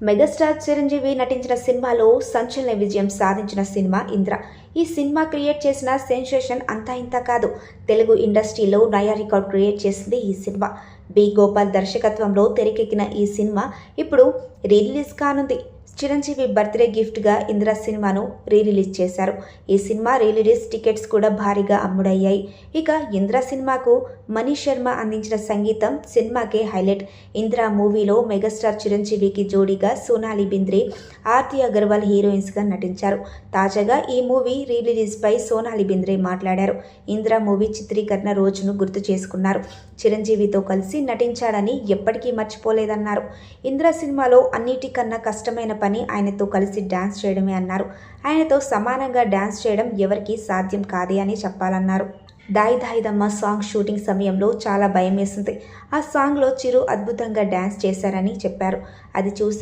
Megastar Chiranjeevi నటించిన సినిమాలో సంచలన విజయం సాధించిన సినిమా ఇంద్ర. ఈ సినిమా క్రియేట్ చేసిన సెన్సేషన్ అంతా ఇంత కాదు. తెలుగు ఇండస్ట్రీలో నయా రికార్డ్ క్రియేట్ చేసింది ఈ సినిమా. బి గోపాల్ దర్శకత్వంలో తెరకెక్కిన ఈ సినిమా ఇప్పుడు రిలీజ్ కానుంది. చిరంజీవి బర్త్డే గిఫ్ట్గా ఇంద్ర సినిమాను రిలీజ్ చేశారు. ఈ సినిమా రిలీజ్ టికెట్స్ కూడా భారీగా అమ్ముడయ్యాయి. ఇక ఇంద్ర సినిమాకు మనీష్ శర్మ అందించిన సంగీతం సినిమాకే హైలైట్. ఇంద్ర మూవీలో మెగాస్టార్ చిరంజీవికి జోడీగా సోనాలి బింద్రే, ఆర్తి అగర్వాల్ హీరోయిన్స్గా నటించారు. తాజాగా ఈ మూవీ రిలీజ్పై సోనాలి బింద్రే మాట్లాడారు. ఇంద్ర మూవీ చిత్రీకరణ రోజును గుర్తు చేసుకున్నారు. చిరంజీవితో కలిసి నటించాడని ఎప్పటికీ మర్చిపోలేదన్నారు. ఇంద్ర సినిమాలో అన్నిటికన్నా కష్టమైన పని ఆయనతో కలిసి డాన్స్ చేయడమే అన్నారు. ఆయనతో సమానంగా డాన్స్ చేయడం ఎవరికీ సాధ్యం కాదే అని చెప్పాలన్నారు. దాయి దాయిదమ్మ సాంగ్ షూటింగ్ సమయంలో చాలా భయం వేసింది. ఆ సాంగ్లో చిరు అద్భుతంగా డాన్స్ చేశారని చెప్పారు. అది చూసి